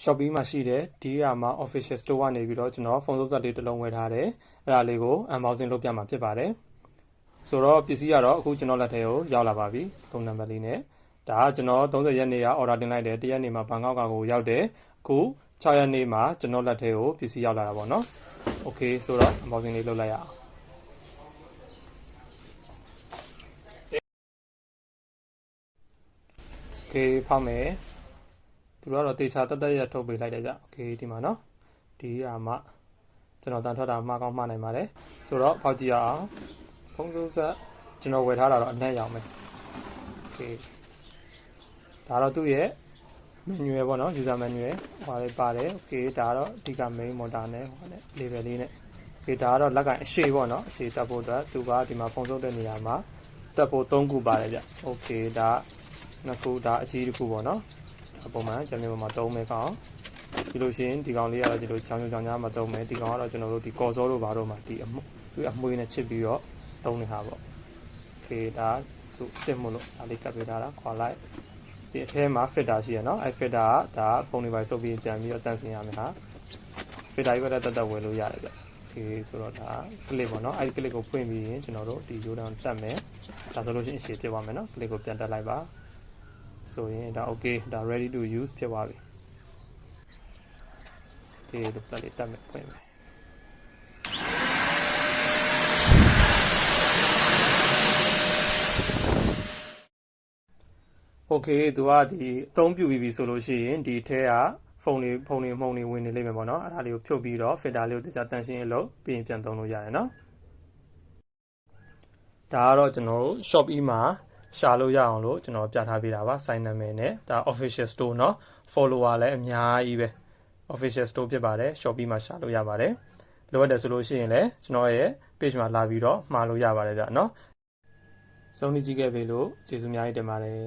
Shopee မှာရှိတဲ့ Deerma official store ကနေပြီးတော့ကျွန်တော်ဖုန်းစုပ်ဆက်လေးတစ်လုံးဝယ်ထားတယ်အဲ့ဒါလေးကို unboxing လုပ်ပြမှာဖြစ်ပါတယ်ဆိုတော့ပစ္စည်းကတော့အခုကျွန်တော်လက်ထဲကိုရောက်လာပါပြီဖုန်းနံပါတ်လေးနဲ့ဒါကကျွန်တော်30ရက်နေ့က order တင်လိုက်တယ်1ရက်နေ့မှာဘန်ကောက်ကကိုရောက်တယ်အခု6ရက်နေ့မှာကျွန်တော်လက်ထဲကိုပစ္စည်းရောက်လာတာပေါ့နော် Okay ဆိုတော့ unboxing လေးလုပ်လိုက်ရအောင်Okay ဖောက်မယ်သူတို့ကတော့တေချာတက်တက်ရထုတ်ပေးလိုက်တယ်ဗျ Okay ဒီမှာနော်ဒီကမှကျွန်တော်တန်ထွက်တာမှားကောင်းမှားနိုင်ပါတယ်ဆိုတော့ဖောက်ကြည့်ရအောင်ဖုန်းစုပ်ဆက်ကျွန်တော်ဝယ်ထားတာတော့အနှံ့ရောင်ပဲ Okay ဒါတော့သူ့ရဲ့ manual ပေါ့နော် user manual ဟိုလေးပါတယ် Okay ဒါတော့အဓိက main motor နဲ့ဟိုနဲ့ label လေးနဲ့ Okay ဒါကတော့လက်ကအရှိပေါ့နော်အရှိတက်ဖို့အတွက်သူကဒီမှာဖုန်းစုပ်တဲ့နေရာမှာတက်ဖို့3ခုပါတယ်ဗျ Okay ဒါနှစ်ခုဒါအကြီးတစ်ခုပေါ့နော်ပုံမှန်ဂျမ်းမြေပေါ်မှာသုံးမယ်ကောင်ဒီလိုရှင်ဒီကောင်လေးကတော့ဒီလိုချောင်းချောင်းမှာသုံးမယ်ဒီကောင်ကတော့ကျွန်တော်တို့ဒီကော်စောတို့ဘာတို့မှာဒီအမွှေးနဲ့ချစ်ပြီးတော့သုံးနေတာပေါ့ Okay ဒါသူတက်မလို့ဒါလေးကပ်ပေးထားတာခွာလိုက်ဒီအထဲမှာ filter ရှိရနော်အဲ filter ကဒါပုံတွေပါစုပ်ပြီးပြန်ပြီးတော့တန့်စင်ရမယ်ဟာ filter ကြီးပဲတက်တက်ဝယ်လို့ရတယ်ဗျ Okay ဆိုတော့ဒါ clip ပေါ့နော်အဲဒီ clip ကိုဖွင့်ပြီးရင်ကျွန်တော်တို့ဒီရိုးတောင်တက်မယ်ဒါဆိုလို့ရှိရင်အရှည်ဖြစ်သွားမယ်နော် clip ကိုပြန်တက်လိုက်ပါဆိုရင်ဒါ okay ဒါ ready to use ဖြစ်သွားပြီဒီလိုပတ်လေးတက်မယ်ဖွင့်မယ်Okay သူကဒီအသုံးပြုပြီးဆိုလို့ရှိရင်ဒီထဲကဖုန်းတွေမှုန်တွေဝင်နေလိမ့်မယ်ပေါ့နော်အဲ့ဒါလေးကိုဖြုတ်ပြီးတော့ filter လေးကိုတခြားတန်ရှင်းလုပ်ပြီးရင်ပြန်သုံးလို့ရတယ်နော်ဒါကတော့ကျွန်တော်တို့ Shopee မှာရှာလို့ရအောင်လို့ကျွန်တော်ပြထားပေးတာပါ sign နာမည်နဲ့ဒါ official store เนาะ follower လည်းအများကြီးပဲ official store ဖြစ်ပါတယ် Shopee မှာရှာလို့ရပါတယ်လိုအပ်တယ်ဆိုလို့ရှိရင်လည်းကျွန်တော်ရဲ့ page မှာလာပြီးတော့မှာလို့ရပါတယ်ဗျเนาะစုံနေကြည့်ခဲ့ပြီလို့ကျေးဇူးအများကြီးတင်ပါတယ်